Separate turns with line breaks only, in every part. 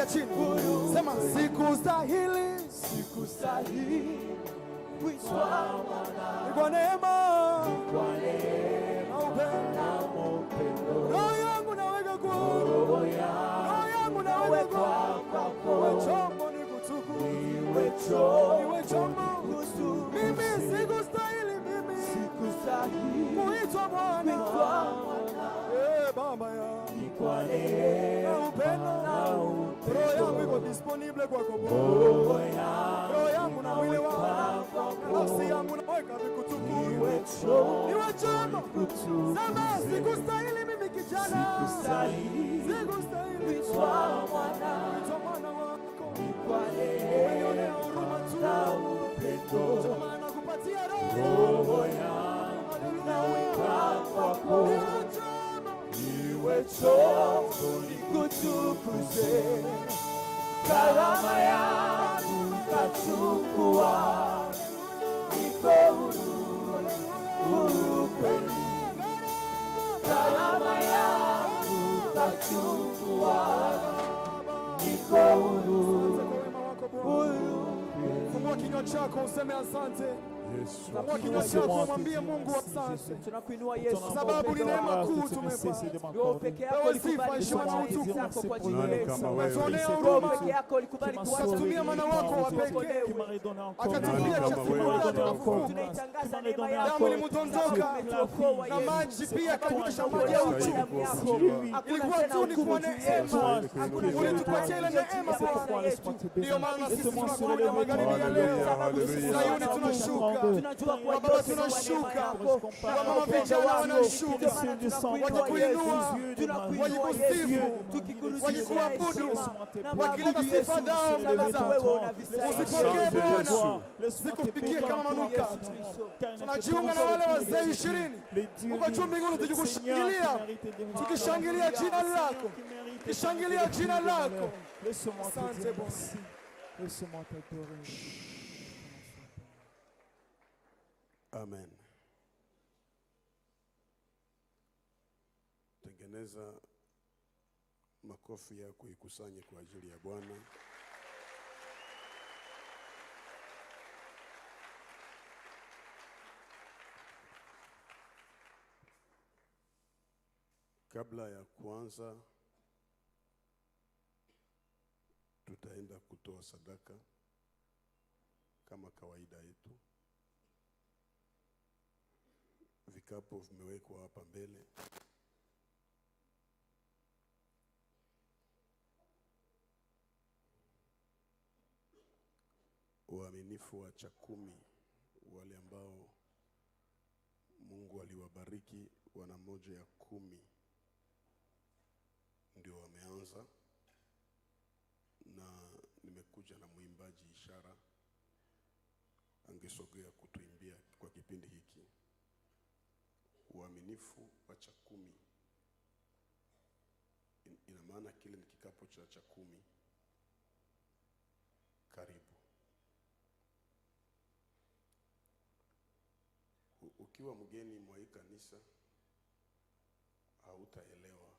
Angalia chini. Sema sikustahili.
Sikustahili kuitwa mwana.
Ni kwa neema.
Ni kwa neema na upendo.
Roho yangu naweka kwa.
Roho yangu naweka kwako.
Iwe chombo nikutukuze.
Iwe
chombo. Mimi sikustahili mimi.
Sikustahili
kuitwa mwana. Baba ya.
Ni kwa neema
na upendo. Roho yangu iko disponible kwako.
Roho
yangu na mwili wangu. Nafsi yangu naweka vikutukuze. Iwe chombo. Sema sikustahili mimi kijana. Sikustahili
kuitwa mwana.
Kuitwa mwana wako.
Ni kwa neema
huruma tu.
na upendo.
Ndio maana nakupatia
roho yangu naweka kwako. Iwe chombo nikutukuze. Gharama yangu kachukua. Niko huru kweli. Gharama yangu kachukua. Niko huru.
Fungua kinywa chako useme asante. Fungua kinywa chako mwambie Mungu asante.
Tunakuinua Yesu
kwa sababu ni neema kuu tumepata.
Wewe peke yako ulikubali
heshima na utukufu
kwa ajili yetu.
Umetuonea huruma.
Wewe peke yako ulikubali
kuwatumia mwana wako wa pekee. Akatufia chakula tukafufuka.
Tunaitangaza neema yako.
Damu ilimdondoka na maji pia kakutisha maji ya uchungu. Ilikuwa tu ni kwa neema. Ulitupatia ile neema Bwana. Ndio maana sisi tunakuja magharibi ya leo. Sayuni tunashuka. Baba tunashuka. Mama vijana wanashuka. Wakikuinua, wakikusifu, wakikuabudu, wakileta sifa zao mbele zako. Usipokee Bwana, sikufikie kama manukato. Tunajiunga na wale wazee 20 uko juu mbinguni tukikushangilia, tukishangilia jina lako, tukishangilia jina lako. Asante Bwana.
Amen. Tengeneza makofi yako ikusanye kwa ajili ya Bwana. Kabla ya kuanza, tutaenda kutoa sadaka kama kawaida yetu. Vikapu vimewekwa hapa mbele. Uaminifu wa 10, wale ambao Mungu aliwabariki wana moja ya 10 ndio wameanza, na nimekuja na mwimbaji Ishara angesogea kutuimbia kwa kipindi hiki. Uaminifu wa 10 ina maana kile ni kikapu cha 10. Karibu. Ukiwa mgeni mwa hii kanisa hautaelewa,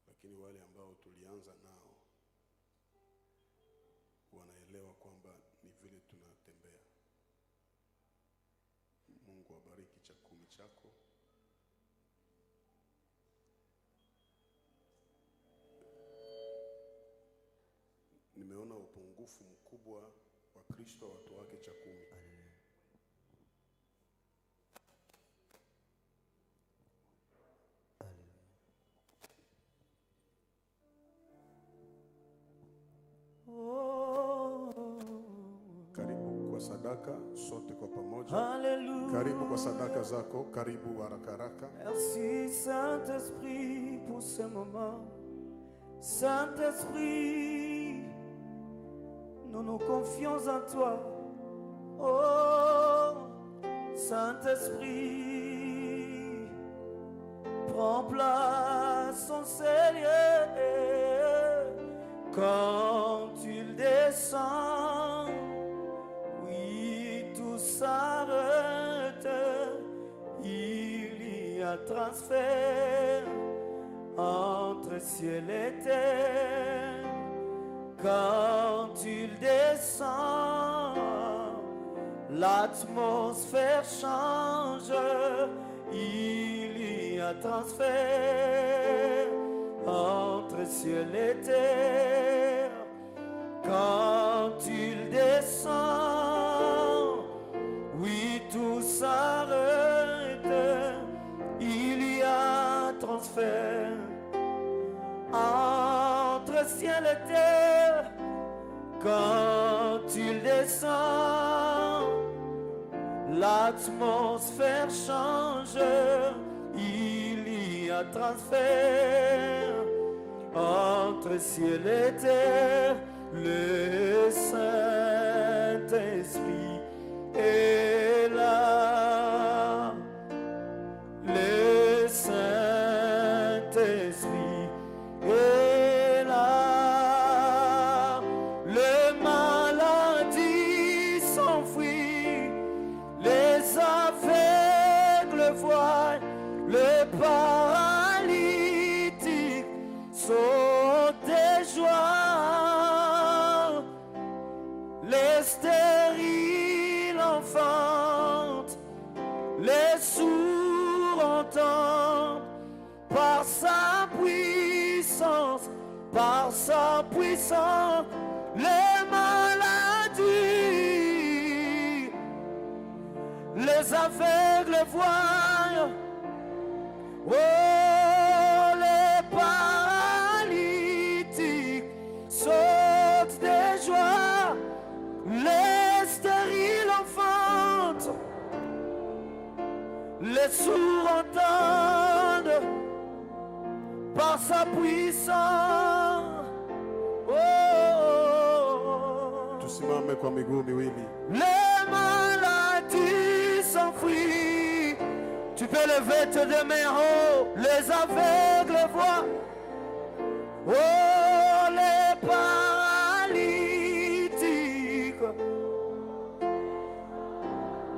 lakini wale ambao tulianza nao wanaelewa kwamba ni vile tunatembea. Mungu abariki 10 chako. Nimeona upungufu mkubwa wa Kristo watu wake 10. Karibu kwa sadaka sote kwa pamoja.
Hallelujah.
Karibu kwa sadaka zako, karibu haraka haraka.
Merci Saint-Esprit pour ce moment. Saint-Esprit, nous nous confions en toi. Oh, Saint-Esprit, prends place en Seigneur. Quand tu descends, oui, tout s'arrête. Il y a transfert entre ciel et terre. Quand il descend, l'atmosphère change, il y a transfert entre ciel et terre. Quand il descend, oui, tout s'arrête, il y a transfert entre ciel et terre. Quand il descend, l'atmosphère change, il y a transfert entre ciel et terre. Le Saint-Esprit est là. Le Saint-Esprit est là. Le maladie s'enfuit, les aveugles voient, le paralytique saute de joie. Les stériles enfantent, les sourds entendent, par sa puissance, les maladies, les aveugles voient, oh, les paralytiques sautent de joie. Les stériles enfantent, les sourds entendent, par sa puissance. Oh,
Tusimame kwa miguu miwili.
Les maladies s'enfuient. Tu peux lever tes deux mains haut. Les aveugles voient. Oh, les paralytiques.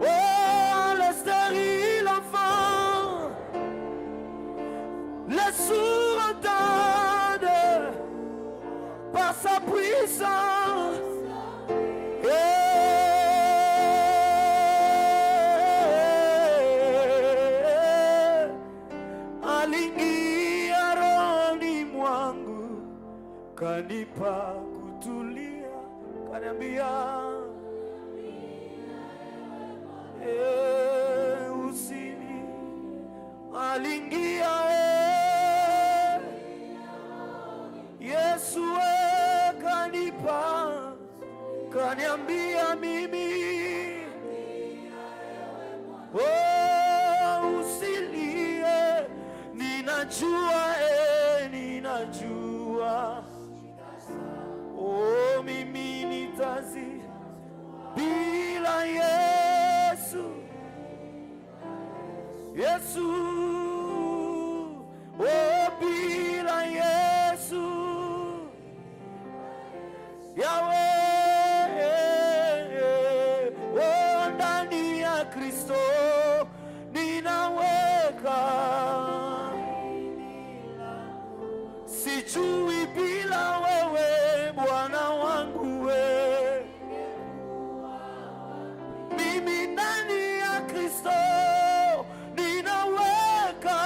Oh, les stériles enfants. Les sourds entendent par sa puissance. Alingi aroni mwangu kanipa kutulia, kaniambia usini alingia Yesu kanipa, kaniambia mimi usilie, ninajua ninajua mimi nitazi bila Yesu bila Yesu Yahweh, ndani ya Kristo ninaweka, sijui bila wewe Bwana wangu we. Mimi ndani ya Kristo ninaweka,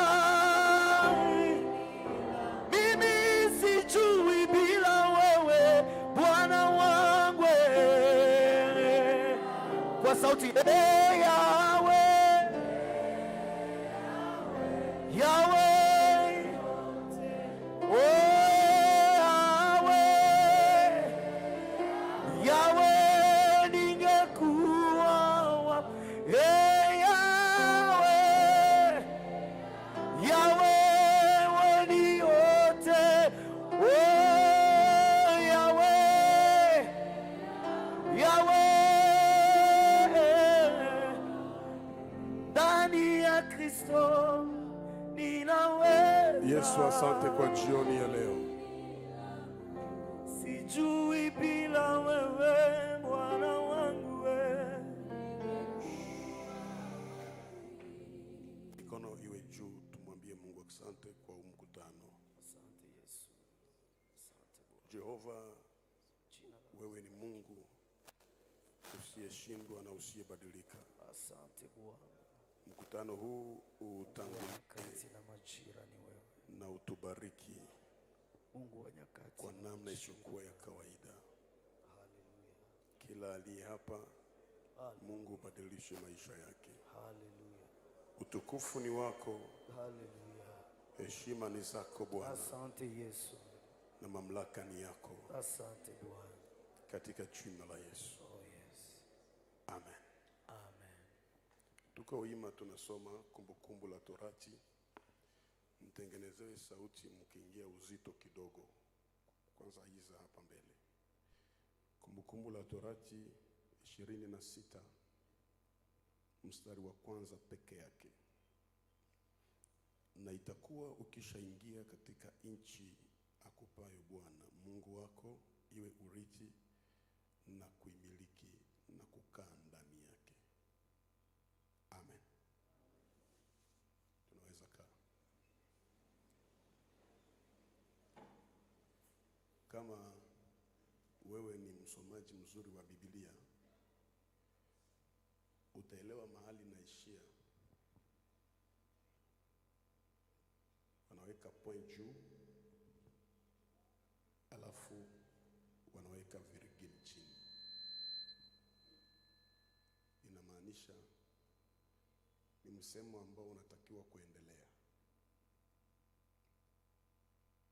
mimi sijui bila wewe Bwana wangu we. Kwa sauti Yahweh, Yahweh, oh Yahweh, Yahweh, ningekuwa wapi? Yahweh, Yahweh, wewe ni yote, oh Yahweh, Yahweh, ndani ya Kristo ninaweza.
Yesu, asante kwa jioni ya leo.
Sijui bila wewe Bwana wangu we.
Mikono iwe juu, tumwambie Mungu asante kwa mkutano.
Asante Yesu. Asante Bwana.
Jehova, wewe ni Mungu usiyeshindwa na usiyebadilika.
Asante Bwana.
Mkutano huu utangulike
Nyakati na majira ni wewe.
na utubariki
Mungu wa nyakati
kwa namna isiyokuwa ya kawaida.
Haleluya.
Kila aliye hapa, Mungu badilishe maisha yake.
Haleluya.
Utukufu ni wako,
Haleluya.
heshima ni zako Bwana,
Asante Yesu.
na mamlaka ni yako,
Asante Bwana.
katika jina la Yesu.
Oh yes.
Amen.
Amen.
Tuko wima tunasoma Kumbukumbu la Torati. Mtengenezewe sauti mkiingia uzito kidogo. Kwanza hiza hapa mbele. Kumbukumbu la Torati 26 mstari wa kwanza peke yake. Na itakuwa ukishaingia katika nchi akupayo Bwana Mungu wako iwe urithi na kuimiliki na kukaa ndani yake. Amen. Tunaweza kaa. Kama wewe ni msomaji mzuri wa Biblia, utaelewa mahali naishia. Wanaweka point juu, alafu wanaweka virgin chini. Inamaanisha ni msemo ambao unatakiwa kuendelea.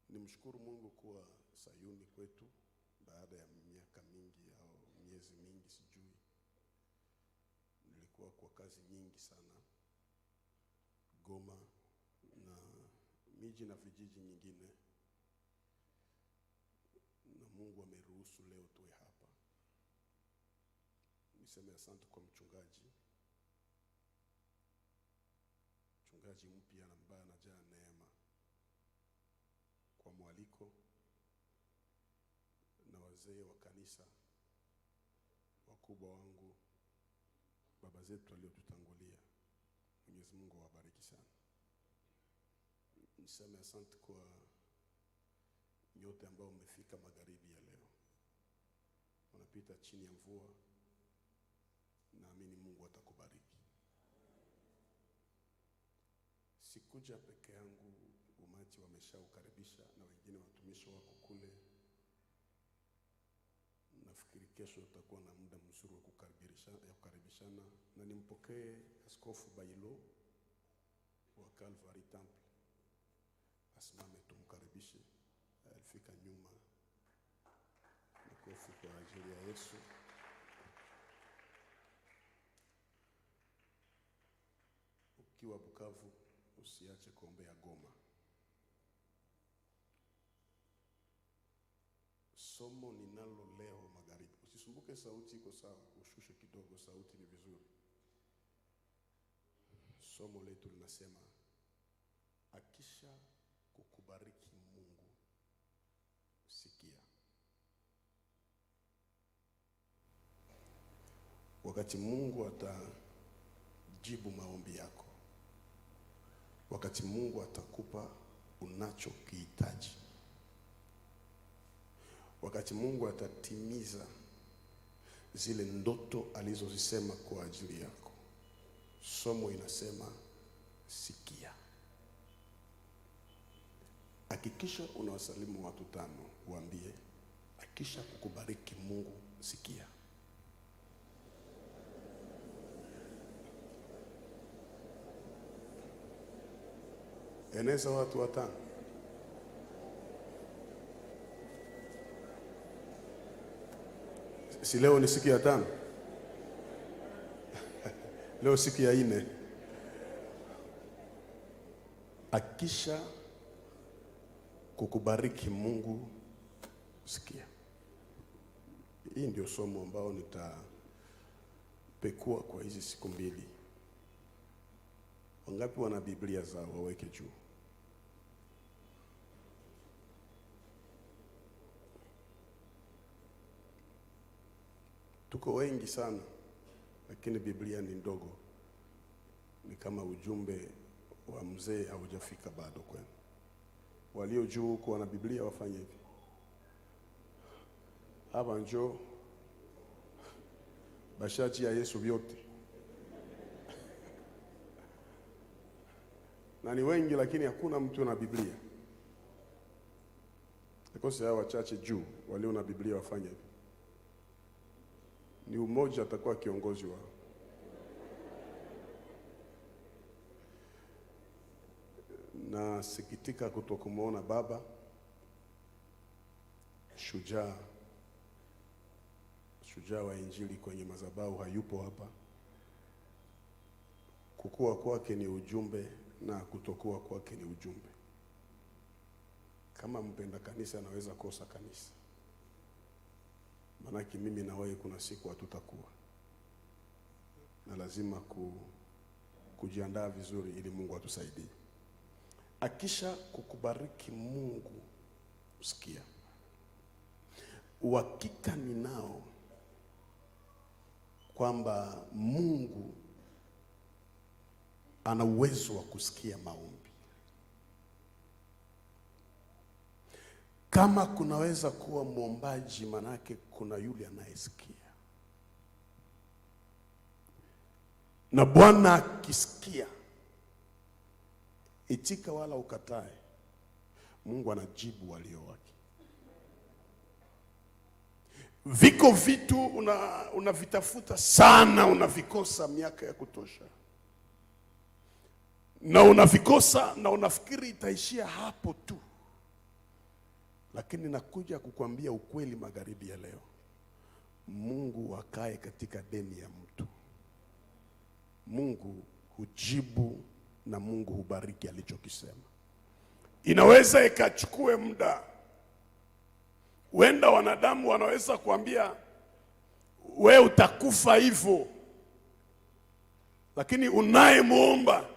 Nimshukuru Mungu kuwa Sayuni kwetu baada ya miaka mingi au miezi mingi sijui. Nilikuwa kwa kazi nyingi sana Goma na miji na vijiji nyingine, na Mungu ameruhusu leo tuwe hapa. Niseme asante kwa mchungaji mpya na ambaye anajaa neema, kwa mwaliko, na wazee wa kanisa, wakubwa wangu, baba zetu waliotutangulia. Mwenyezi Mungu awabariki sana. Niseme asante kwa nyote ambao mmefika magharibi ya leo. Unapita chini ya mvua, naamini Mungu atakubariki. Sikuja peke yangu, umati wameshaukaribisha na wengine watumishi wako kule. Nafikiri kesho utakuwa na muda mzuri wa kukaribishana, na nimpokee Askofu Bailo wa Calvary Temple. Asimame tumkaribishe. Alifika nyuma. Makofi kwa ajili ya Yesu. Ukiwa Bukavu usiache kuombea Goma. Somo ninalo leo magharibi. Usisumbuke, sauti iko sawa, ushushe kidogo, sauti ni vizuri. Somo letu linasema akisha kukubariki Mungu sikia. Wakati Mungu atajibu maombi yako, wakati Mungu atakupa unachokihitaji, wakati Mungu atatimiza zile ndoto alizozisema kwa ajili yako, somo inasema sikia. Hakikisha unawasalimu watu 5, waambie akisha kukubariki Mungu sikia. Eneza watu 5. Si leo ni siku ya 5? Leo siku ya 4. Akisha kukubariki Mungu sikia. Hii ndio somo ambao nitapekua kwa hizi siku 2. Wangapi wana Biblia zao waweke juu? Tuko wengi sana, lakini Biblia ni ndogo. Ni kama ujumbe wa mzee haujafika bado kwenu. Walio juu huko wana Biblia wafanye hivi. hapa njoo bashaji ya Yesu vyote. Na ni wengi lakini hakuna mtu na Biblia. Nikose hao wachache juu walio na Biblia wafanye hivi. Ni umoja atakuwa kiongozi wao. Na sikitika kutokumuona baba shujaa wa Injili kwenye madhabahu hayupo hapa. Kukua kwake ni ujumbe na kutokuwa kwake ni ujumbe. Kama mpenda kanisa anaweza kosa kanisa. Manaki mimi na wewe kuna siku hatutakuwa. Na lazima kujiandaa vizuri ili Mungu atusaidie. Akisha kukubariki Mungu, usikia. Uhakika ninao kwamba Mungu ana uwezo wa kusikia maombi. Kama kunaweza kuwa muombaji, manake kuna yule anayesikia. Na Bwana akisikia, itika wala ukatae, Mungu anajibu walio wake. Viko vitu unavitafuta sana, unavikosa miaka ya kutosha. Na unavikosa na unafikiri itaishia hapo tu. Lakini nakuja kukwambia ukweli magharibi ya leo. Mungu akae katika deni ya mtu. Mungu hujibu na Mungu hubariki alichokisema. Inaweza ikachukue muda. Wenda wanadamu wanaweza kuambia we utakufa hivyo. Lakini unayemuomba,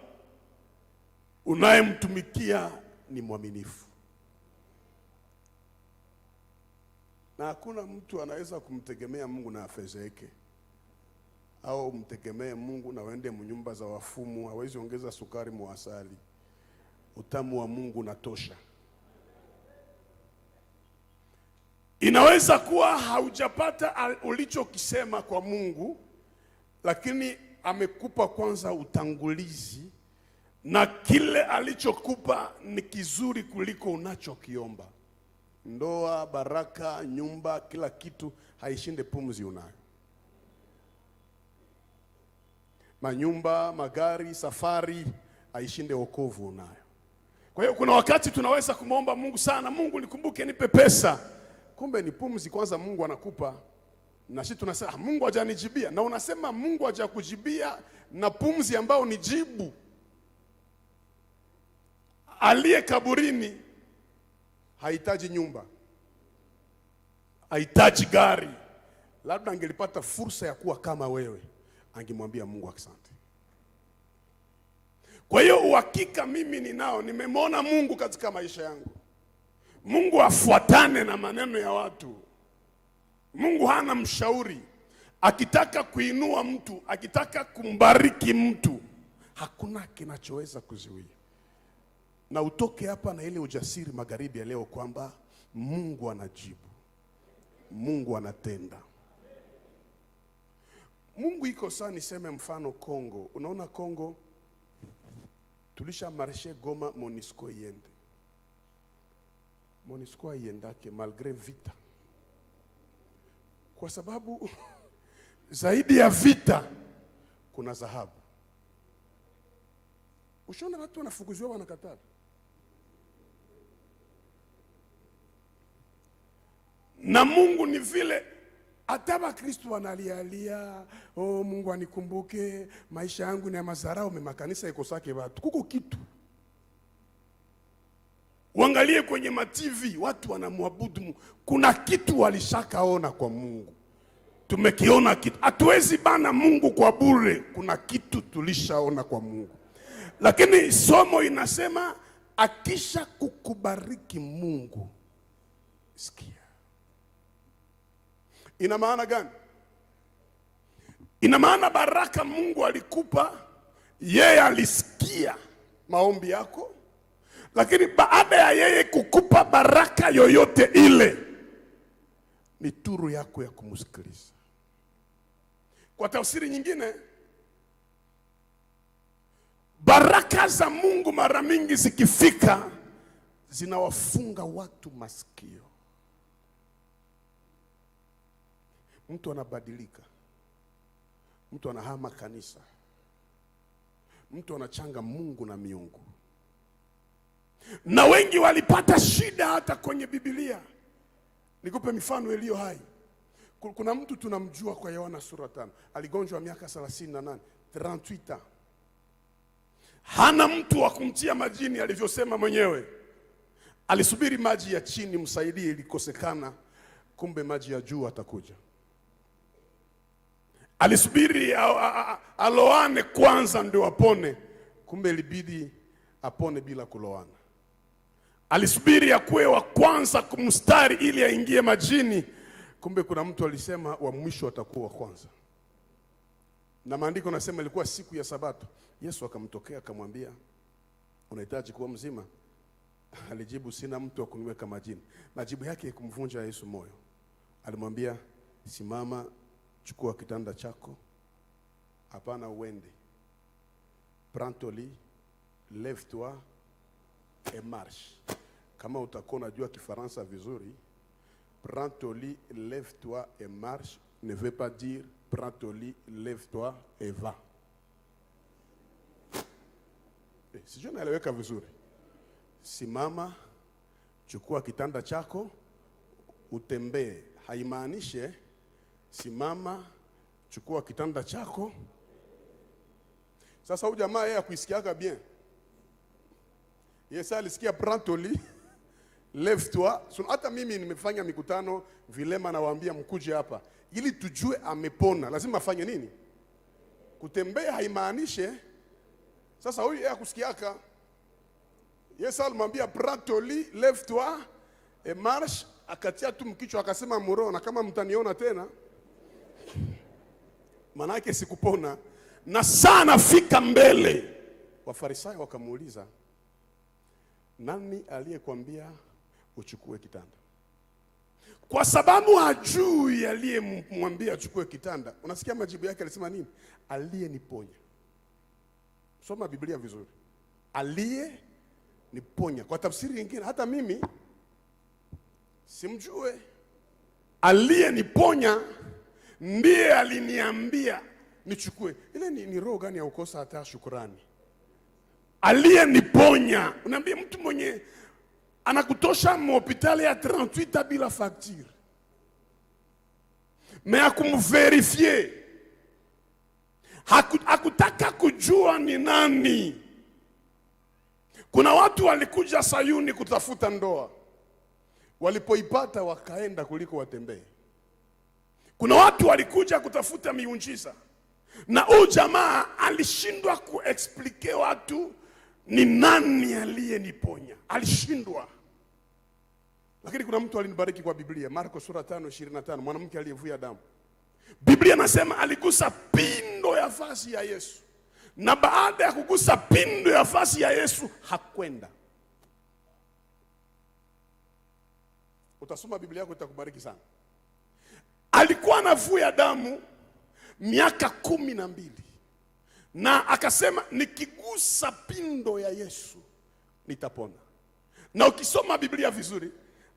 unayemtumikia ni mwaminifu. Na hakuna mtu anaweza kumtegemea Mungu na afezeke. Au mtegemee Mungu na wende mnyumba za wafumu, hawezi ongeza sukari muasali. Utamu wa Mungu unatosha. Inaweza kuwa haujapata ulichokisema kwa Mungu, lakini amekupa kwanza utangulizi, na kile alichokupa ni kizuri kuliko unachokiomba. Ndoa, baraka, nyumba, kila kitu haishinde pumzi unayo. Manyumba, magari, safari haishinde wokovu unayo. Kwa hiyo kuna wakati tunaweza kumwomba Mungu sana, Mungu nikumbuke nipe pesa. Kumbe ni pumzi kwanza Mungu anakupa. Na sisi tunasema Mungu hajanijibia. Na unasema Mungu hajakujibia na pumzi ambao ni jibu. Aliye kaburini hahitaji nyumba, hahitaji gari. Labda angelipata fursa ya kuwa kama wewe, angemwambia Mungu asante. Kwa hiyo uhakika mimi ninao, nimemwona Mungu katika maisha yangu. Mungu afuatane na maneno ya watu. Mungu hana mshauri. Akitaka kuinua mtu, akitaka kumbariki mtu, hakuna kinachoweza kuzuia. Na utoke hapa na ile ujasiri magharibi ya leo kwamba Mungu anajibu. Mungu anatenda. Mungu iko sana. Niseme mfano Kongo. Unaona Kongo, tulisha marshe Goma, MONUSCO iende. MONUSCO iendake malgré vita. Kwa sababu zaidi ya vita kuna dhahabu. Ushona watu wanafukuziwa wanakataa. Na Mungu ni vile ataba Kristo wanalialia, oh Mungu anikumbuke, maisha yangu ni ya mazarao, makanisa ikosake watu. Kuko kitu. Uangalie kwenye ma-TV watu wanamwabudu. Kuna kitu walishakaona kwa Mungu. Tumekiona kitu. Hatuwezi bana Mungu kwa bure. Kuna kitu tulishaona kwa Mungu. Lakini somo inasema akisha kukubariki Mungu, sikia. Ina maana gani? Ina maana baraka Mungu alikupa, yeye alisikia maombi yako. Lakini baada ya yeye kukupa baraka yoyote ile, ni turu yako ya kumsikiliza. Kwa tafsiri nyingine, baraka za Mungu mara mingi zikifika zinawafunga watu masikio. Mtu anabadilika, mtu anahama kanisa, mtu anachanga Mungu na miungu. Na wengi walipata shida hata kwenye Biblia. Nikupe mifano iliyo hai. Kuna mtu tunamjua kwa Yohana sura 5. Aligonjwa miaka 38, 38. Hana mtu wa kumtia majini alivyosema mwenyewe. Alisubiri maji ya chini msaidie, ilikosekana, kumbe maji ya juu atakuja. Alisubiri aloane kwanza ndio apone, kumbe ilibidi apone bila kuloana. Alisubiri akuwe wa kwanza kumstari ili aingie majini, kumbe kuna mtu alisema wa mwisho atakuwa wa kwanza. Na maandiko nasema ilikuwa siku ya Sabato. Yesu akamtokea akamwambia, unahitaji kuwa mzima? Alijibu, sina mtu wa kuniweka majini. Majibu yake kumvunja Yesu moyo. Alimwambia, simama, chukua kitanda chako, hapana uende. Prends ton lit, lève-toi et marche. Kama utakuwa unajua Kifaransa vizuri, prends ton lit, lève-toi et marche ne veut pas dire prends ton lit, lève-toi et va. Sijui naeleweka vizuri. Simama, chukua kitanda chako, utembee. Haimaanishe simama, chukua kitanda chako. Sasa huyu jamaa yeye akuisikiaka bien. Yesu alisikia prends ton lit, lève-toi. Hata mimi nimefanya mikutano vilema, nawaambia mkuje hapa ili tujue amepona. Lazima afanye nini? Kutembea haimaanishe. Sasa huyu yeye akusikiaka. Yesu alimwambia prends ton lit, lève-toi et marche. Akatia tu mkichwa akasema muro, na kama mtaniona tena manake sikupona. Na sana fika mbele, Wafarisayo wakamuuliza, nani aliyekwambia uchukue kitanda? Kwa sababu hajui aliyemwambia achukue kitanda. Unasikia majibu yake, alisema nini? Aliyeniponya. Soma Biblia vizuri. Aliyeniponya. Kwa tafsiri nyingine, hata mimi simjue. Aliyeniponya ndiye aliniambia nichukue. Ile ni roho gani ya ukosa hata shukrani? Aliyeniponya. Unaambia mtu mwenye anakutosha hospitali ya 38 bila facture, mais akumverifie. Hakutaka kujua ni nani. Kuna watu walikuja Sayuni kutafuta ndoa, walipoipata wakaenda kuliko watembee. Kuna watu walikuja kutafuta miujiza, na huyu jamaa alishindwa kuexplike watu ni nani aliyeniponya. Alishindwa. Lakini kuna mtu alinibariki kwa Biblia, Marko sura 5:25, mwanamke aliyevuja damu. Biblia nasema aligusa pindo ya vazi ya Yesu, na baada ya kugusa pindo ya vazi ya Yesu hakwenda. Utasoma Biblia yako itakubariki sana. Alikuwa anavuja damu miaka 12, na akasema nikigusa pindo ya Yesu nitapona. Na ukisoma Biblia vizuri,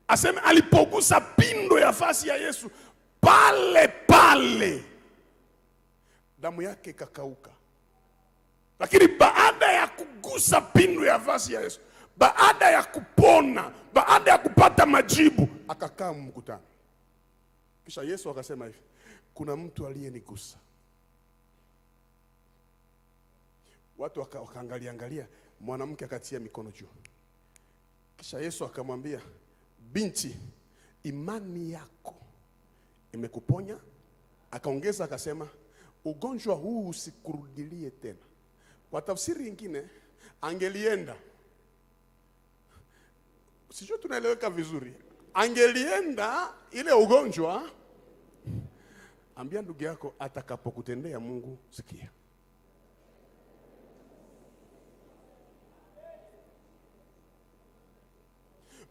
asema alipogusa pindo ya vazi ya Yesu, pale pale damu yake ikakauka. Lakini baada ya kugusa pindo ya vazi ya Yesu, baada ya kupona, baada ya kupata majibu, akakaa mkutano. Kisha Yesu akasema hivi, kuna mtu aliyenigusa. Watu wakaangalia, mwanamke akatia mikono juu. Kisha Yesu akamwambia, binti, imani yako imekuponya. Akaongeza akasema, ugonjwa huu usikurudilie tena. Kwa tafsiri nyingine, angelienda. Sijui tunaeleweka vizuri. Angelienda ile ugonjwa. Ambia ndugu yako, atakapokutendea Mungu sikia.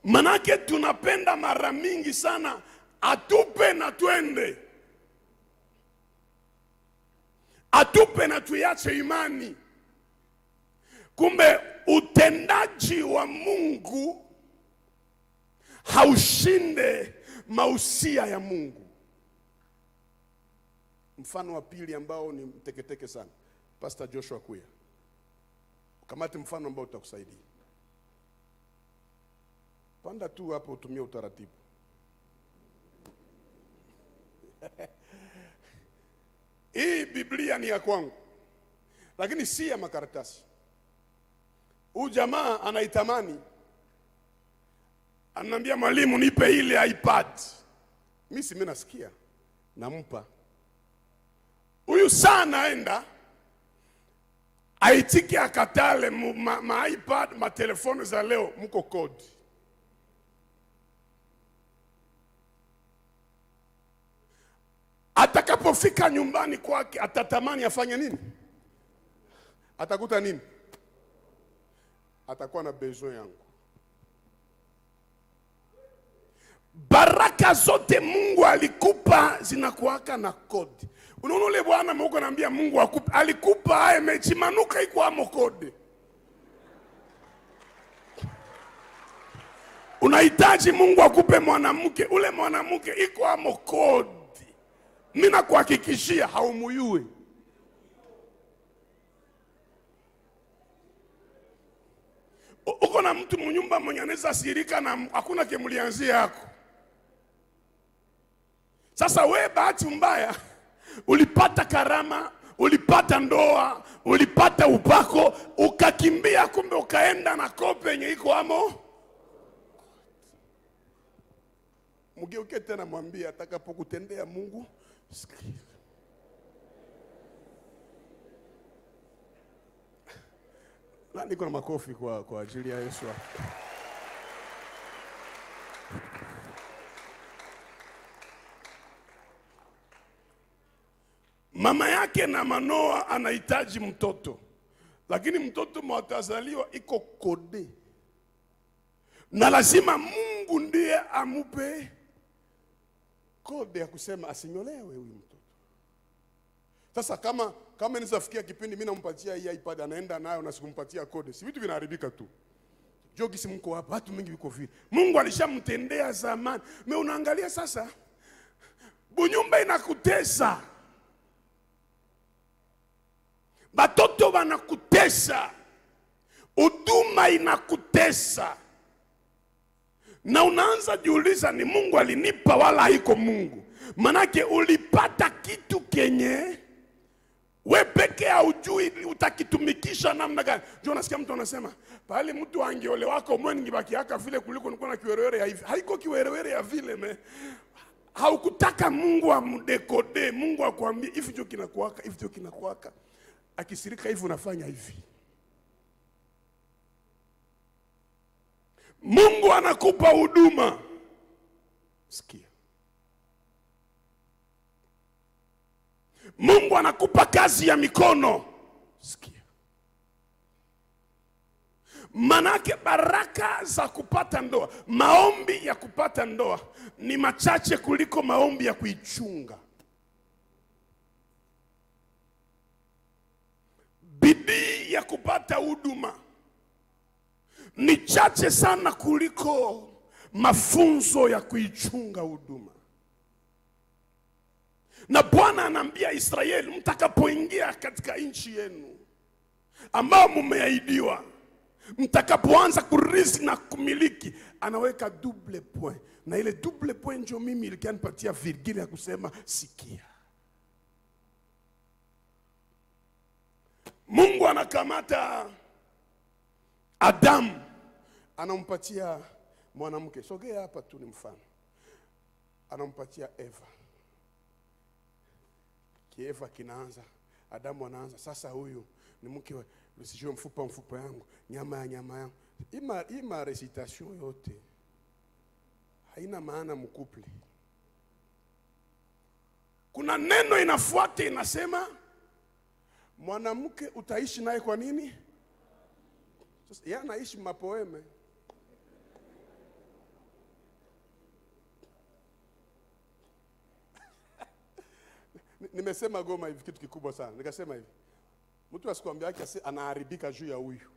Manake tunapenda mara mingi sana atupe na twende, atupe na tuiache imani. Kumbe utendaji wa Mungu haushinde mausia ya Mungu. Mfano wa pili ambao ni mteketeke sana, Pastor Joshua Kuya, ukamate mfano ambao utakusaidia. Panda tu hapo, utumie utaratibu. Hii Biblia ni ya kwangu, lakini si ya makaratasi. Huyu jamaa anaitamani, ananiambia mwalimu nipe ile iPad. Mimi nasikia, nampa. Huyu sana aenda aitiki akatale iPad, ma telefoni za leo mko kodi. Atakapofika nyumbani kwake atatamani afanye nini? Atakuta nini? Atakuwa na besoin yangu. Baraka zote Mungu alikupa zinakuwaka na kodi. Unaona ule bwana Mungu anambia Mungu akupa, alikupa haya mechimanuka iko amo kodi. Unahitaji Mungu akupe mwanamke, ule mwanamke iko amo kodi. Mimi nakuhakikishia haumuyue. Uko na mtu mnyumba mwenye anaweza sirika na hakuna kemulianzia yako. Sasa we bahati mbaya ulipata karama, ulipata ndoa, ulipata upako, ukakimbia, kumbe ukaenda na kope yenye iko amo. Mgeuke tena mwambie atakapokutendea Mungu sikia. Na niko na makofi kwa ajili ya Yesu. Mama yake na Manoa anahitaji mtoto, lakini mtoto mwatazaliwa iko kode, na lazima Mungu ndiye amupe kode ya kusema asinyolewe huyu mtoto. Sasa kama nisafikia kipindi mimi nampatia hii iPad anaenda nayo na sikumpatia kode, si vitu vinaharibika tu. Jogi si mko hapa, watu wengi wiko vile. Mungu alishamtendea zamani. Mimi unaangalia sasa, bunyumba inakutesa, batoto wanakutesa, huduma inakutesa, na unaanza jiuliza ni Mungu alinipa wala haiko Mungu. Manake ulipata kitu kenye we peke haujui utakitumikisha namna gani. Ndio nasikia mtu anasema pale mtu angeole wako mwenye ngibaki haka vile kuliko nilikuwa na kiwerewere ya hivi. Haiko kiwerewere ya vile haukutaka Mungu amdekode. Mungu akwambie hivi ndio kinakuwaka, hivi ndio kinakuwaka. Akisirika hivi unafanya hivi. Mungu anakupa huduma. Sikia. Mungu anakupa kazi ya mikono. Sikia. Manake baraka za kupata ndoa, maombi ya kupata ndoa ni machache kuliko maombi ya kuichunga. Bidii ya kupata huduma ni chache sana kuliko mafunzo ya kuichunga huduma. Na Bwana anambia Israeli, mtakapoingia katika nchi yenu ambao mmeahidiwa, mtakapoanza kurithi na kumiliki, anaweka double point. Na ile double point ndio mimi ilikanipatia virgule ya kusema sikia. Mungu anakamata Adamu, anampatia mwanamke. Sogea hapa tu ni mfano. Anampatia Eva. Eva kinaanza, Adamu anaanza, sasa huyu ni mke wa usijue mfupa yangu, nyama ya nyama yangu. Ima recitation yote haina maana mkuple. Kuna neno inafuata inasema mwanamke utaishi naye kwa nini? Sasa yeye anaishi mapoeme. Nimesema Goma hivi kitu kikubwa sana. Nikasema hivi, mtu asikwambia yake anaharibika juu ya huyu.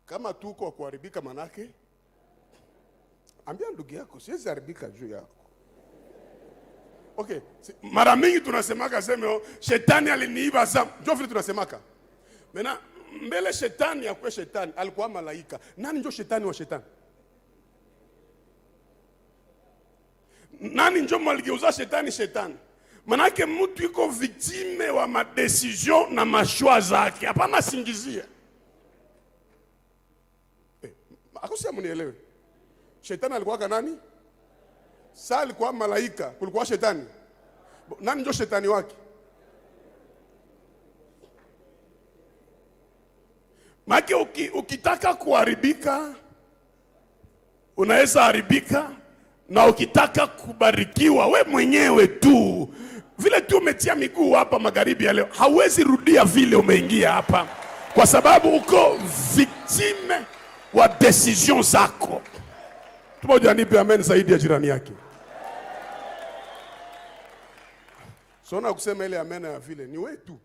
Kama tuko kuharibika manake, ambia ndugu yako siwezi haribika juu yako. Okay, mara mingi tunasemaka sema shetani aliniiba zamu. Ndio vile tunasemaka. Mena mbele shetani akuwe shetani, alikuwa malaika. Nani ndio shetani wa shetani? Nani ndio maligeuza shetani shetani? Manake mtu iko victime wa madecision na mashwa zake. Hapana singizia. Akosia mnielewe. Shetani alikuwa nani? Sasa alikuwa malaika, kulikuwa shetani. Nani ndio shetani wake? Maki ukitaka kuharibika unaweza haribika, na ukitaka kubarikiwa we mwenyewe tu. Vile tu umetia miguu hapa magharibi ya leo, hauwezi rudia vile umeingia hapa, kwa sababu uko victime wa decision zako. Tumoja nipe amen zaidi ya jirani yake. Sona kusema ile amen ya vile ni wewe tu.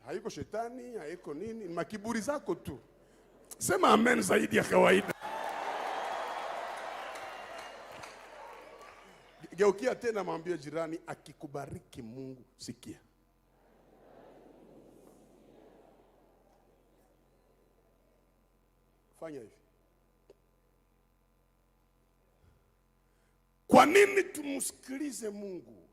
Haiko shetani, haiko nini, ni makiburi zako tu. Sema amen zaidi ya kawaida. Geukia tena mwambie jirani, akikubariki Mungu sikia. Fanya hivi. Kwa nini tumsikilize Mungu?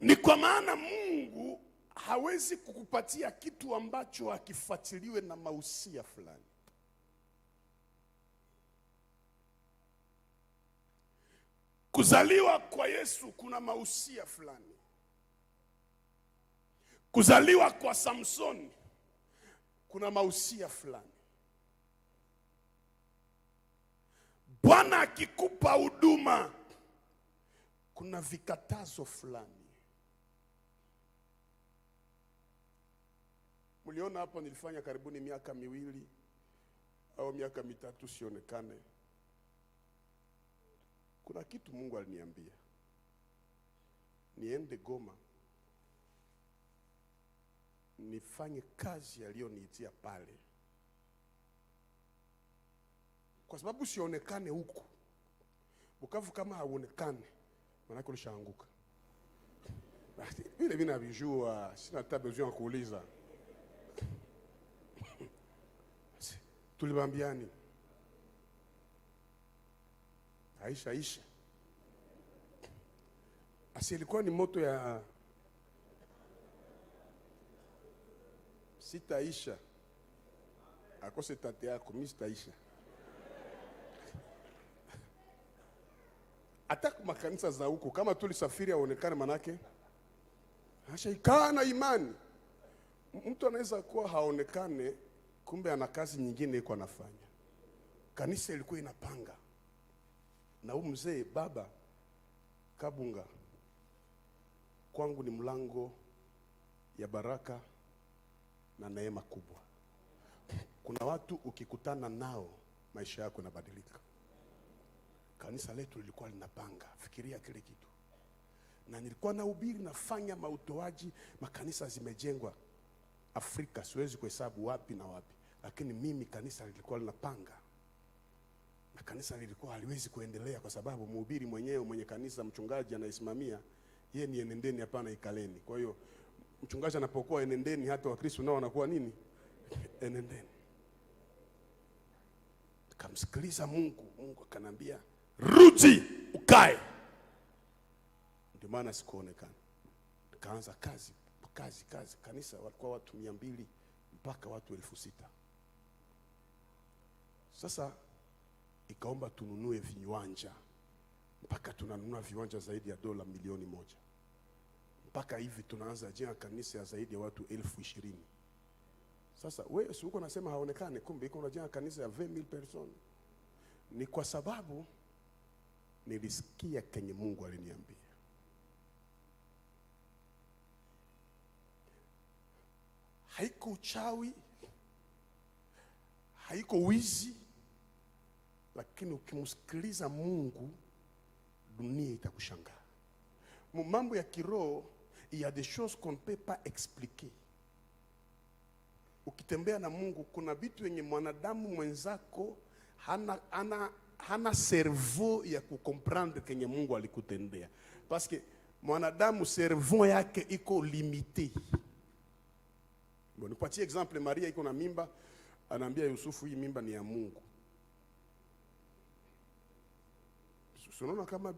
Ni kwa maana Mungu hawezi kukupatia kitu ambacho hakifuatiliwe na mausia fulani. Kuzaliwa kwa Yesu kuna mausia fulani. Kuzaliwa kwa Samsoni kuna mausia fulani. Bwana akikupa huduma kuna vikatazo fulani. Mliona hapo nilifanya karibuni miaka 2 au miaka 3 sionekane. Kuna kitu Mungu aliniambia. Niende Goma, nifanye kazi aliyoniitia pale. Kwa sababu sionekane huku. Bukavu kama hauonekane, maana ulishaanguka. Vile vinavijua, sina hata besoin kuuliza. Tulibambiani. Aisha. Asi ilikuwa ni moto ya sitaisha. Akose tate yako, mimi sitaisha. Hata makanisa za huko kama tulisafiri aonekane manake hashaikana imani. Mtu anaweza kuwa haonekane kumbe ana kazi nyingine iko anafanya. Kanisa ilikuwa inapanga. Na huyu mzee baba Kabunga kwangu ni mlango ya baraka na neema kubwa. Kuna watu ukikutana nao maisha yako yanabadilika. Kanisa letu lilikuwa linapanga, fikiria kile kitu. Na nilikuwa nahubiri nafanya mautoaji, makanisa zimejengwa Afrika, siwezi kuhesabu wapi na wapi. Lakini mimi kanisa lilikuwa linapanga. Na kanisa lilikuwa haliwezi kuendelea kwa sababu mhubiri mwenyewe mwenye kanisa, mchungaji anaisimamia, yeye ni enendeni hapana ikaleni. Kwa hiyo mchungaji anapokuwa enendeni, hata Wakristo nao wanakuwa nini? Enendeni. Kamsikiliza Mungu, Mungu akanambia, "Rudi ukae." Ndio maana sikuonekana. Nikaanza kazi. Kanisa walikuwa watu 200 mpaka watu 6,000. Sasa ikaomba tununue viwanja. Mpaka tunanunua viwanja zaidi ya dola 1,000,000. Mpaka hivi tunaanza jenga kanisa ya zaidi ya watu 20,000. Sasa wewe si uko unasema haonekane, kumbe iko unajenga kanisa ya 20,000 personnes. Ni kwa sababu nilisikia kenye Mungu aliniambia. Haiko uchawi, haiko wizi, lakini ukimsikiliza Mungu dunia itakushangaa. Mambo ya kiroho, il y a des choses qu'on ne peut pas expliquer. Ukitembea na Mungu kuna vitu yenye mwanadamu mwenzako hana cerveau ya kukomprendre kenye Mungu alikutendea. Parce que mwanadamu cerveau yake iko limité. Bon, nipatie exemple, Maria iko na mimba, anaambia Yusufu hii mimba ni ya Mungu. Unaona kama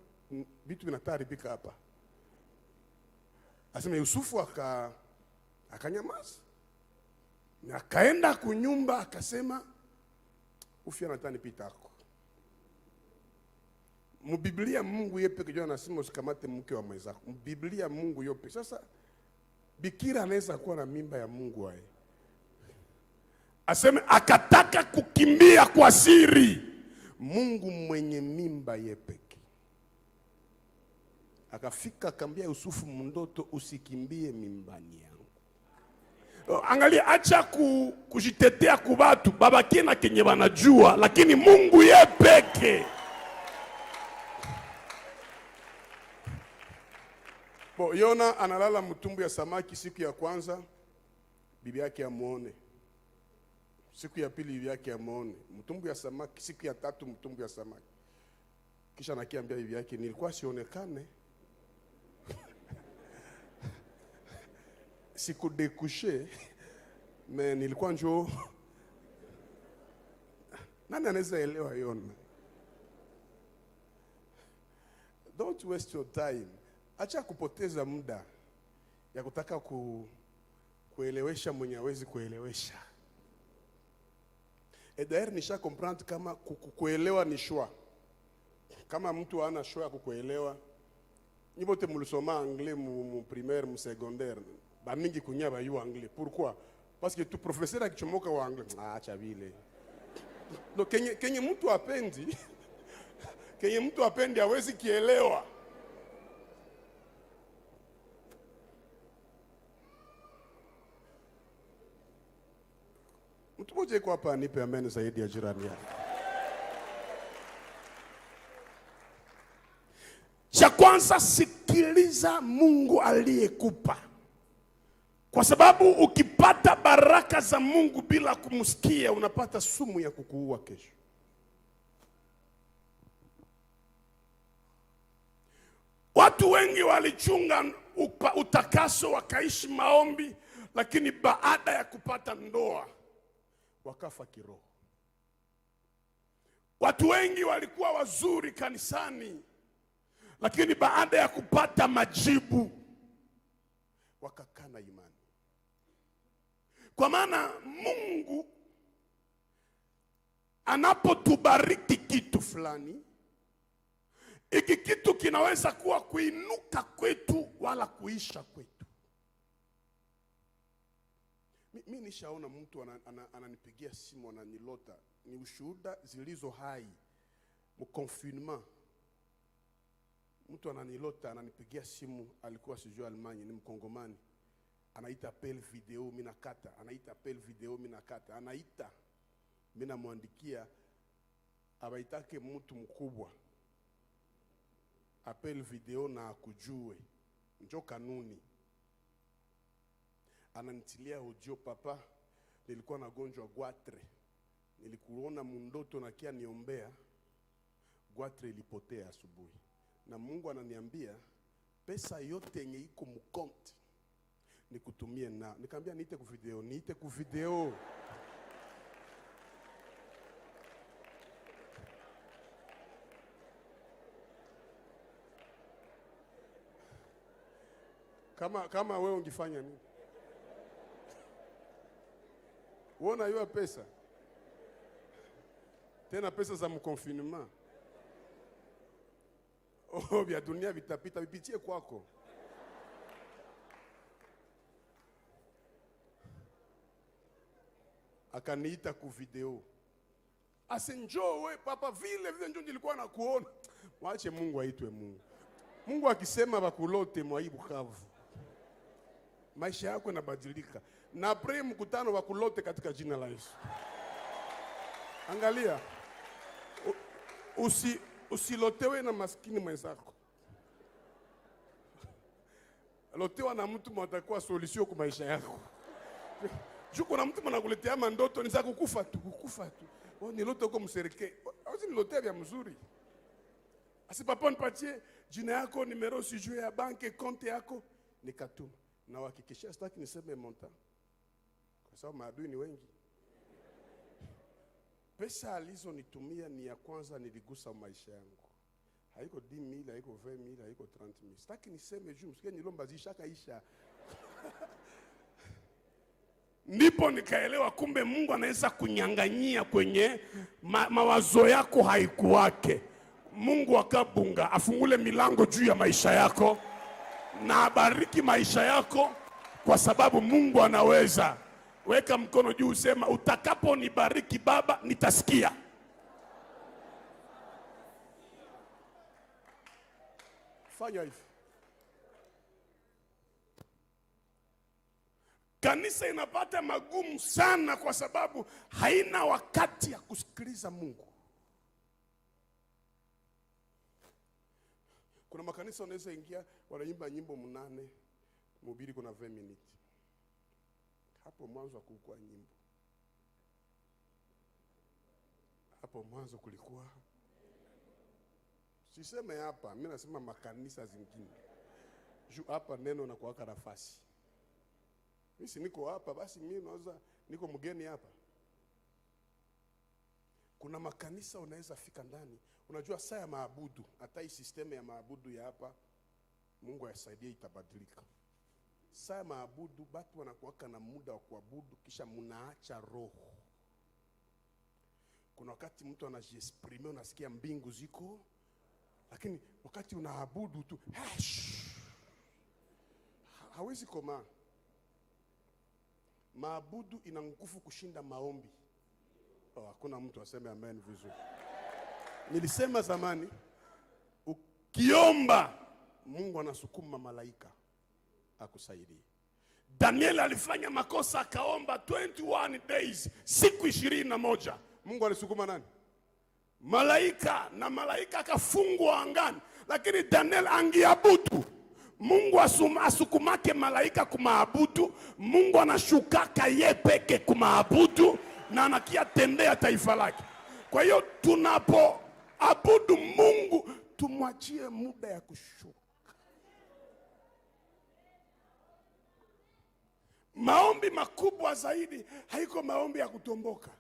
vitu vinataribika hapa. Asema Yusufu akanyamaza. Na akaenda kunyumba akasema ufia natani pitako. Mbiblia Mungu yepe kijana anasema usikamate mke wa mwenzako. Mbiblia Mungu yope. Sasa bikira anaweza kuwa na mimba ya Mungu wae. Aseme akataka kukimbia kwa siri. Mungu mwenye mimba yepeke. Akafika akambia Yusufu mundoto, usikimbie mimbani yangu. Angalia, acha kujitetea kwa watu, babaki na kenye wanajua, lakini Mungu yepeke. Yona analala mtumbu ya samaki siku ya kwanza, bibi yake amuone. Siku ya pili bibi yake amuone. Mtumbu ya samaki, siku ya tatu mtumbu ya samaki. Kisha anakiambia bibi yake, nilikuwa sionekane. Siku découché, mais nilikuwa njoo. Nani anaweza elewa Yona? Don't waste your time. Acha kupoteza muda ya kutaka kuelewesha mwenye hawezi kuelewesha. Et d'ailleurs nisha comprendre kama kuelewa ni choix. Kama mtu hana choix ya kukuelewa, nyibote mulisoma anglais mu primaire mu secondaire, ba mingi kunyaba yu anglais. Pourquoi? Parce que tu professeur akichomoka wa anglais, acha vile. No kenye mtu apendi, kenye mtu apendi hawezi kielewa. Mtu mmoja kwa hapa nipe amen zaidi ya jirani yake. Cha kwanza, sikiliza Mungu aliyekupa. Kwa sababu ukipata baraka za Mungu bila kumsikia, unapata sumu ya kukuua kesho. Watu wengi walichunga utakaso wakaishi maombi, lakini baada ya kupata ndoa wakafa kiroho. Watu wengi walikuwa wazuri kanisani, lakini baada ya kupata majibu wakakana imani. Kwa maana Mungu anapotubariki kitu fulani, iki kitu kinaweza kuwa kuinuka kwetu wala kuisha kwetu. Mimi nishaona mtu ananipigia simu, ananilota, ni ushuhuda zilizo hai mu confinement. Mtu ananilota, ananipigia simu, alikuwa sijui Almanya, ni Mkongomani. Anaita appel video, mimi nakata. Anaita appel video, mimi nakata. Anaita, mimi namwandikia, abaitake mtu mkubwa. Appel video na akujue. Njo kanuni. Ananitilia audio, papa, nilikuwa nagonjwa gwatre. Nilikuona mundoto na kia niombea. Gwatre ilipotea asubuhi. Na Mungu ananiambia pesa yote yenye iko mkonti nikutumie na. Nikamwambia niite ku video. Kama wewe ungefanya nini? Uona hiyo pesa? Tena pesa za mconfinement. Oh, vya dunia vitapita, vipitie kwako. Akaniita ku video. Asenjo we papa, vile ndio nilikuwa nakuona. Waache Mungu aitwe Mungu. Mungu akisema bakulote mwaibu kavu, maisha yako yanabadilika. Na pray mkutano bakulote katika jina la Yesu. Angalia. Usilotewe na maskini mwenzako. Lotewa na mtu mwatakuwa solution kwa maisha yako. Juko na mtu mwanakuletea mandoto ni za kukufa tu. Ni lote kwa msereke. Hawezi nilotea vya mzuri. Asi papa nipatie jina yako, numero sijue ya banki, konti yako, nikatuma. Na uhakikishia sitaki niseme monta. Kwa sababu maadui ni wengi. Pesa alizonitumia ni ya kwanza niligusa maisha yangu. Haiko 10,000, haiko 20,000, haiko 30,000. Sitaki niseme juu msikie nilomba zishaka isha. Ndipo nikaelewa kumbe Mungu anaweza kunyang'anyia kwenye mawazo yako haikuwake. Mungu akabunga afungule milango juu ya maisha yako na abariki maisha yako kwa sababu Mungu anaweza. Weka mkono juu usema utakapo nibariki Baba nitasikia. Fanya hivi. Kanisa inapata magumu sana kwa sababu haina wakati ya kusikiliza Mungu. Kuna makanisa unaweza ingia wanaimba nyimbo 8, mhubiri kuna 20 minutes. Hapo mwanzo kulikuwa nyimbo. Hapo mwanzo kulikuwa. Siseme hapa, mimi nasema makanisa zingine. Juu hapa neno na kuwaka nafasi. Mimi si niko hapa basi mimi naweza niko mgeni hapa. Kuna makanisa unaweza fika ndani. Unajua saa ya maabudu, hata hii system ya maabudu ya hapa Mungu ayasaidie itabadilika. Saa ya maabudu watu wanakuwaka na muda wa kuabudu kisha mnaacha roho. Kuna wakati mtu anajiexprime unasikia mbingu ziko, lakini wakati unaabudu tu hawezi koma. Maabudu ina nguvu kushinda maombi. Hakuna mtu aseme amen vizuri. Nilisema zamani ukiomba Mungu anasukuma malaika akusaidie. Daniel alifanya makosa akaomba 21 days, siku 21. Mungu alisukuma nani? Malaika, na malaika akafungwa angani. Lakini Daniel angeabudu, Mungu asukumake malaika kumaabudu, Mungu anashukaka yeye peke kumaabudu na anakia tendea taifa lake. Kwa hiyo tunapoabudu Mungu tumwachie muda ya kushuka. Maombi makubwa zaidi haiko maombi ya kutomboka.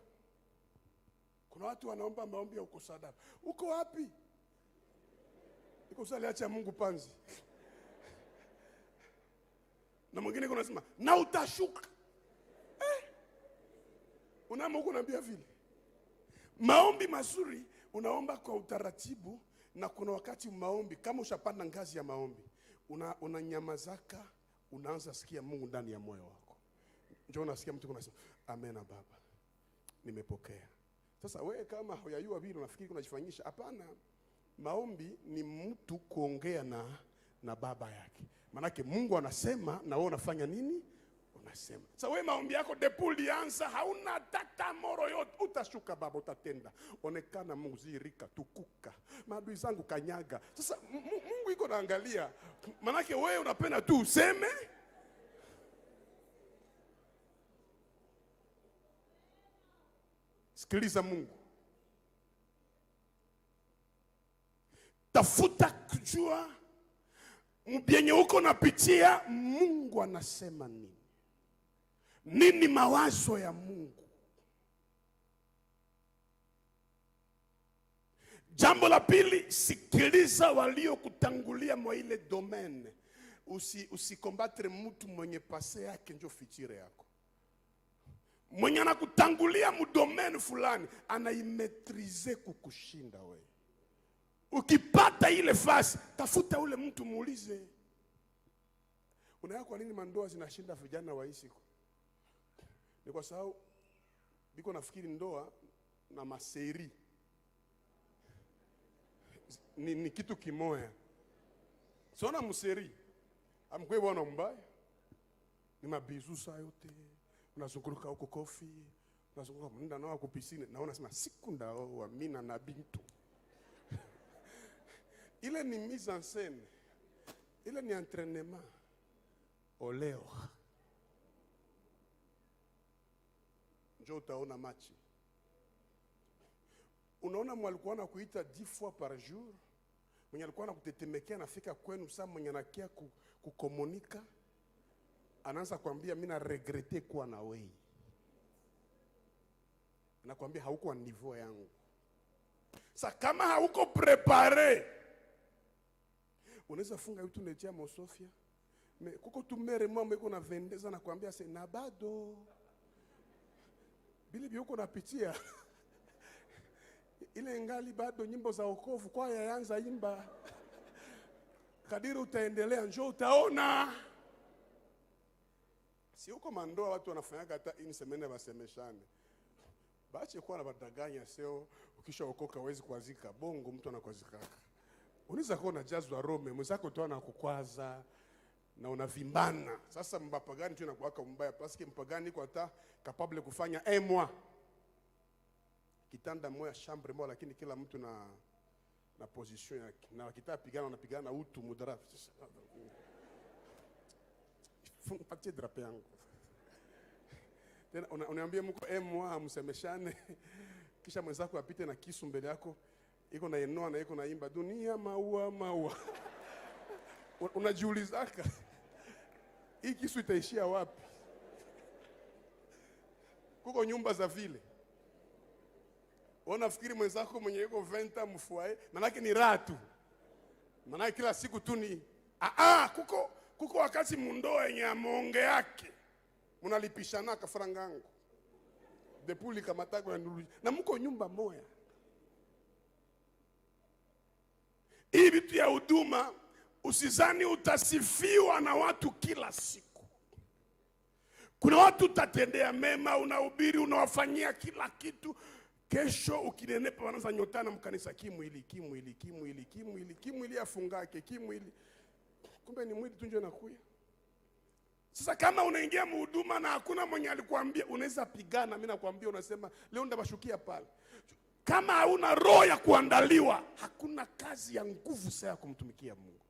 Kuna watu wanaomba maombi ya ukosada. Uko wapi? Iko sali acha Mungu panzi. Na mwingine kuna sema na utashuka. Unamu huko naambia vile. Maombi mazuri unaomba kwa utaratibu, na kuna wakati maombi kama ushapanda ngazi ya maombi unanyamazaka, unaanza sikia Mungu ndani ya moyo wako. Njoo unasikia mtu anasema amen Baba, nimepokea. Sasa wewe kama huyajua vile unafikiri unajifanyisha. Hapana. Maombi ni mtu kuongea na baba yake. Manake Mungu anasema na wewe unafanya nini? Unasema. Sasa wewe maombi yako depuli anza hauna tata moro yote, utashuka Baba utatenda. Onekana Mungu zirika tukuka. Maadui zangu kanyaga. Sasa Mungu iko naangalia. Manake wewe unapenda tu useme. Sikiliza Mungu. Tafuta kujua mbyenye uko napitia Mungu anasema nini. Nini mawazo ya Mungu? Jambo la pili, sikiliza walio kutangulia mwa ile domaine. Usikombatre mtu mwenye pase yake njo fitire yako. Mwenye anakutangulia mu domaine fulani anaimetrize kukushinda wewe. Ukipata ile fasi, tafuta ule mtu muulize. Unaona kwa nini mandoa zinashinda vijana wa hii siku? Ni kwa sababu biko nafikiri ndoa na maseri ni kitu kimoya. Sona museri amkwe bwana mbaya ni mabizu saa yote, unazunguruka huko kofi, unazunguruka mnda na wako pisine, na unasema siku ndao wa mina na bintu. Ile ni mise en scène. Ile ni entraînement. Oleo. Njoo utaona machi. Unaona mwalikuwa anakuita 10 fois par jour. Mwenye alikuwa anakutetemekea nafika kwenu saa mwenye anakia kukomunika. Anaanza kuambia mimi na regrete kuwa na wewe. Anakuambia hauko niveau yangu. Sa kama hauko prepare. Unaweza funga YouTube netia Mosofia. Kuko tumere mwa mweko na vendeza na kuambia se na bado. Bili uko napitia. Ile ngali bado nyimbo za wokovu kwa yaanza imba. Kadiri utaendelea njoo utaona. Si uko mandoa watu wanafanyaga hata ini semene basemeshane. Baache kuwa na badaganya sio ukisha okoka hawezi kuazika bongo mtu anakuazika. Unaweza kuwa unajazwa Rome mwenzako tu anakukwaza na unavimbana. Sasa mbapagani tu inakuwaka mbaya parce que mpagani kwa hata capable kufanya moi. Kitanda moja chambre moja lakini kila mtu na position yake. Na wakitaka pigana wanapigana utu mudara. Patie drape yangu. Tena unaambia mko moi msemeshane kisha mwenzako apite na kisu mbele yako iko na enoa na iko na imba dunia maua. Unajiulizaka hii kisu itaishia wapi? Kuko nyumba za vile. Unafikiri mwenzako mwenye yuko 20 mfuae manake ni ratu. Manake kila siku tu ni kuko wakati mundoa yenye amonge yake. Munalipishana kafaranga yangu. Depuli kama tako ya nuru. Na mko nyumba moja. Hii vitu ya huduma usizani utasifiwa na watu kila siku. Kuna watu utatendea mema, unahubiri, unawafanyia kila kitu. Kesho ukinenepa wanaanza nyotana mkanisa kimwili afungake kimwili. Kumbe ni mwili tu ndio nakuya. Sasa kama unaingia mhuduma na hakuna mwenye alikwambia unaweza pigana, mimi nakwambia unasema leo ndabashukia pale. Kama hauna roho ya kuandaliwa, hakuna kazi ya nguvu sana kumtumikia Mungu.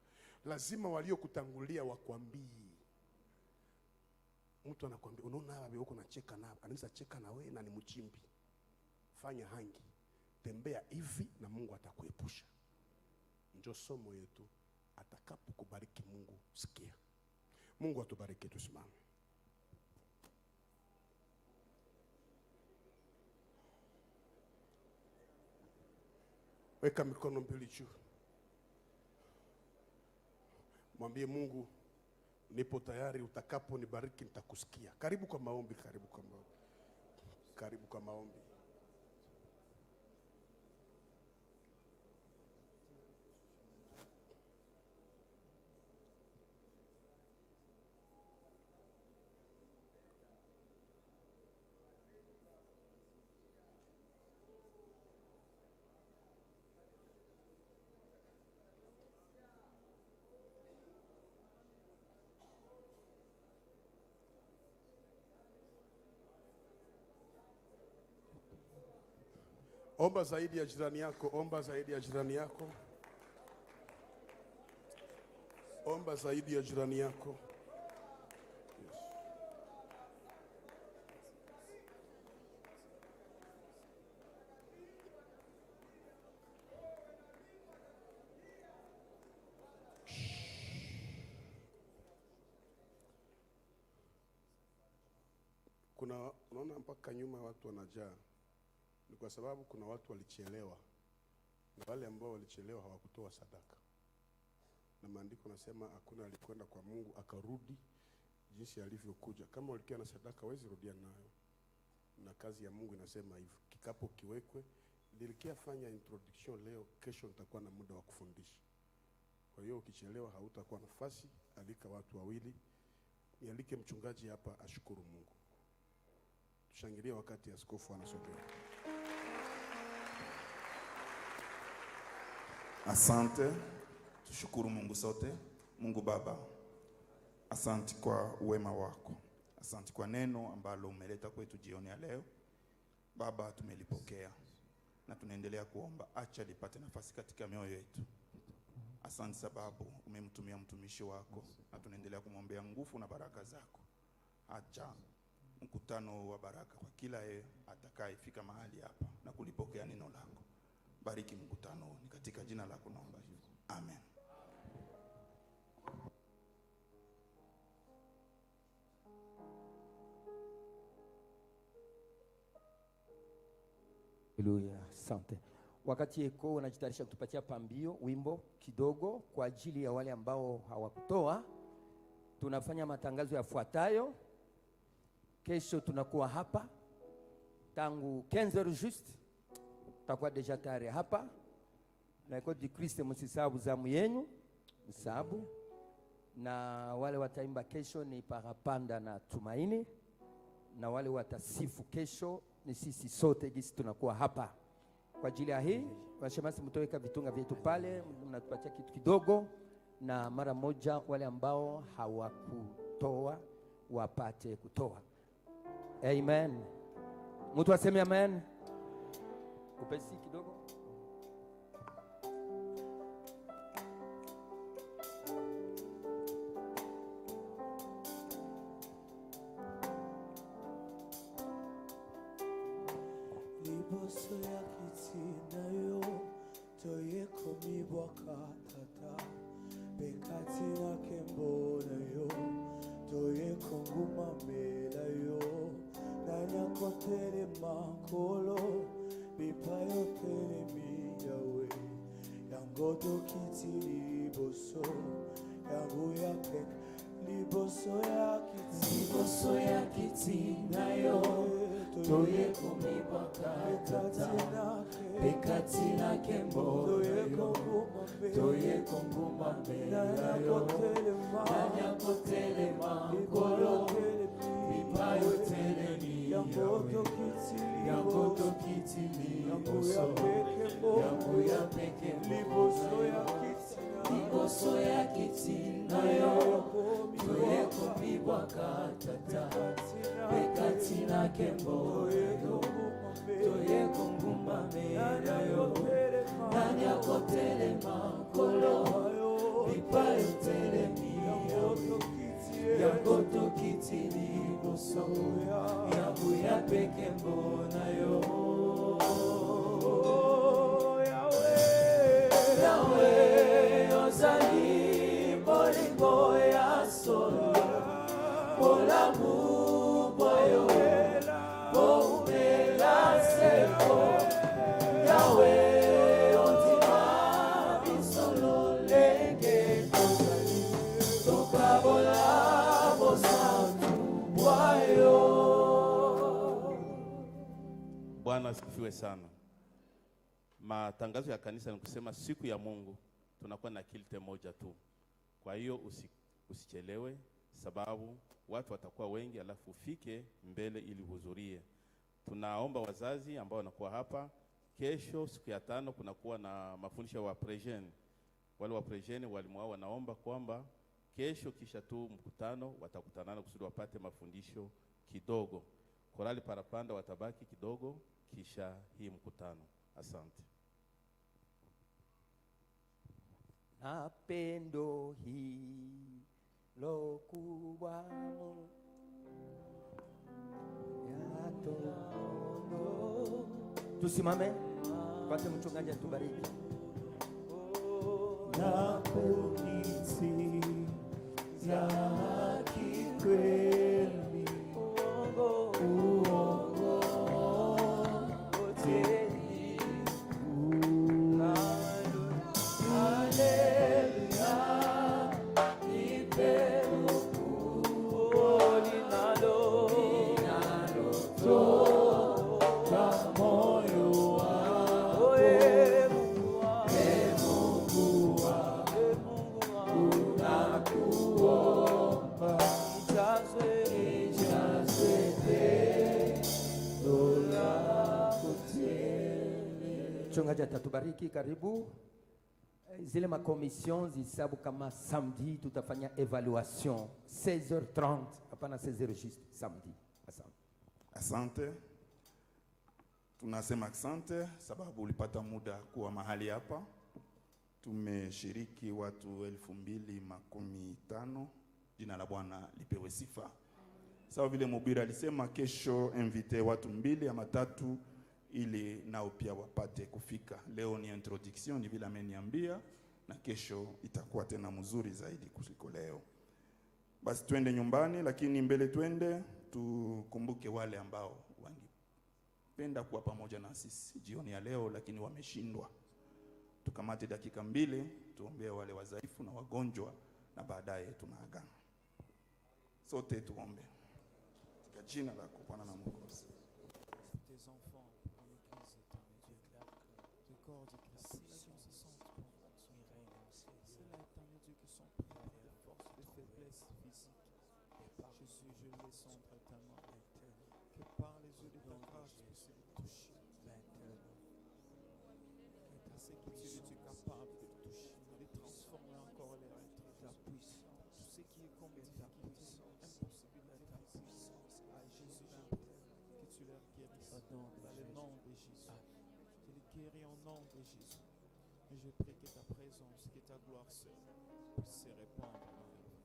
Lazima waliokutangulia wakwambie. Mtu anakuambia unaona wewe uko nacheka na anaweza cheka na wewe na ni mchimbi. Fanya hangi. Tembea hivi na Mungu atakuepusha. Ndio somo yetu atakapokubariki Mungu sikia. Mungu atubariki tusimame. Weka mikono mbele juu. Mwambie Mungu nipo tayari utakapo nibariki nitakusikia. Karibu kwa maombi, karibu kwa maombi. Omba zaidi ya jirani yako, omba zaidi ya jirani yako. Omba zaidi ya jirani yako. Yes. Unaona mpaka nyuma watu wanajaa. Ni kwa sababu kuna watu walichelewa. Na wale ambao walichelewa hawakutoa sadaka. Na maandiko nasema hakuna alikwenda kwa Mungu akarudi jinsi alivyokuja. Kama ulikia na sadaka hawezi rudia nayo. Na kazi ya Mungu inasema hivyo. Kikapo kiwekwe. Nilikia fanya introduction leo, kesho nitakuwa na muda wa kufundisha. Kwa hiyo ukichelewa hautakuwa nafasi, alika watu wawili. Nialike mchungaji hapa ashukuru Mungu. Tushangilie wakati askofu anasogea.
Asante, tushukuru Mungu sote. Mungu Baba, asante kwa uwema wako. Asante kwa neno ambalo umeleta kwetu jioni ya leo. Baba, tumelipokea na tunaendelea kuomba acha lipate nafasi katika mioyo yetu. Asante sababu umemtumia mtumishi wako, na tunaendelea kumwombea nguvu na baraka zako. Acha mkutano wa baraka kwa kila atakayefika mahali hapa na kulipokea neno lako. Bariki mkutano ni katika jina lako naomba hivyo. Amen.
Haleluya, asante. Wakati Eko unajitayarisha kutupatia pambio wimbo kidogo kwa ajili ya wale ambao hawakutoa, tunafanya matangazo yafuatayo. Kesho tunakuwa hapa tangu 15h juste, tutakuwa deja tayari hapa na Eko di Kristo. Msisabu zamu yenu, msabu. Na wale wataimba kesho ni Parapanda na Tumaini, na wale watasifu kesho ni sisi sote gisi tunakuwa hapa. Kwa ajili ya hii, washemasi mtoweka vitunga vyetu pale, mnatupatia kitu kidogo, na mara moja wale ambao hawakutoa wapate kutoa. Amen. Mtu aseme amen. Upesi kidogo.
Liboso ya kitina yo toye komi bwaka tata bekati na kembo na yo toye konguma mela yo nanya kotere makolo bipayo tere miyawe yangoto kiti liboso yangu ya kek liboso ya kitina yo toye komi bwaka tata bekati na kembo toye konguma mela yo nanya kotere makolo bipayo tere miyawe yangoto kiti liboso yangu ya peke liboso ya kitina yo toye komi bwaka tata bekati na kembo toye konguma mela yo nanya kotere makolo bipayo tere miyawe yangoto kiti liboso yangu ya peke mbona yo Yahweh ozali bolingo ya solo bolamu boyo boumela seko Yahweh ondima bisolo lenge tozali tokabola bosantu bwayo.
Bwana asifiwe sana. Matangazo ya kanisa ni kusema siku ya Mungu tunakuwa na kilte moja tu. Kwa hiyo usichelewe, sababu watu watakuwa wengi, alafu ufike mbele ili uhudhurie. Tunaomba wazazi ambao wanakuwa hapa, kesho siku ya 5 kunakuwa na mafundisho wa prejeni. Wale wa prejeni walimu wao wanaomba kwamba kesho kisha tu mkutano watakutanana kusudi wapate mafundisho kidogo. Korali Parapanda watabaki kidogo kisha hii mkutano. Asante.
Na pendo hilo kubwa yatondo. Tusimame pate mchungaji atubariki.
Na kukiti za kikweli uongo oteni haleluya nipelo linalo toka moyo wangu Mungu unakuomba ijazwe dola kutele.
Mchungaji atatubariki, karibu. Zile makomission zisabu kama samedi tutafanya evaluation 16h30 hapana 16h juste samedi. Asante.
Asante. Tunasema asante sababu ulipata muda kuwa mahali hapa. tumeshiriki watu 2015. Jina la Bwana lipewe sifa. Sawa vile mhubiri alisema, kesho invite watu 2 ama 3 ili nao pia wapate kufika. Leo ni introduction, ni vile ameniambia, na kesho itakuwa tena mzuri zaidi kuliko leo. Basi twende nyumbani, lakini mbele twende tukumbuke wale ambao wangependa kuwa pamoja na sisi jioni ya leo lakini wameshindwa. Tukamate dakika 2 tuombee wale wadhaifu na wagonjwa, na baadaye tunaagana. Sote tuombe. Katika jina lako Bwana na Mwokozi.
Tes enfants en l'église, éternel Dieu, le corps de Christ, se sentent pour son règne au ciel. C'est là, éternel Dieu, qui sont prêts à faire force de faiblesse physique. Jésus, je les sens tellement que par les yeux de ta grâce, je puisse les toucher. Et c'est que tu es capable de toucher, de transformer encore leur être, ta puissance. Tout ce qui est comme ta puissance, impossible à ta puissance. À Jésus, que tu leur guérisses dans le nom de Jésus. Tu les guéris au nom de Jésus. Et je prie que ta présence, que ta gloire seule puisse se répandre dans eux,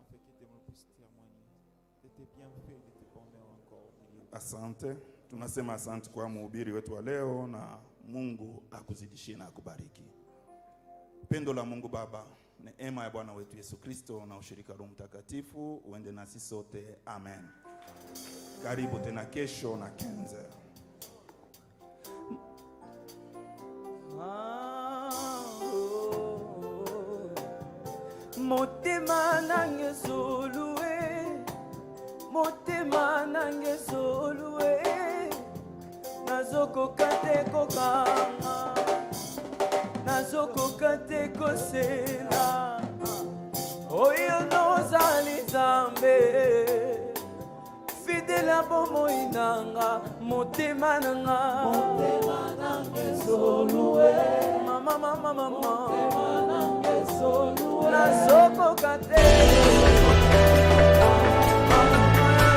afin que tes mots puissent témoigner de tes bienfaits, de tes bonheurs encore au milieu.
Asante. Tunasema asante kwa mhubiri wetu wa leo, na Mungu akuzidishie na akubariki. Pendo la Mungu Baba, neema ya Bwana wetu Yesu Kristo na ushirika wa Roho Mtakatifu uende nasi sote. Amen. Karibu tena kesho na Kenze.
Motema nange zolue, motema nange zolue, nazoko kate kokanga, nazoko kate kosela, oyo nozali Nzambe, fidèle bomo inanga, motema nanga, motema nange zolue, mama mama mama, motema nange zolue, nazoko kate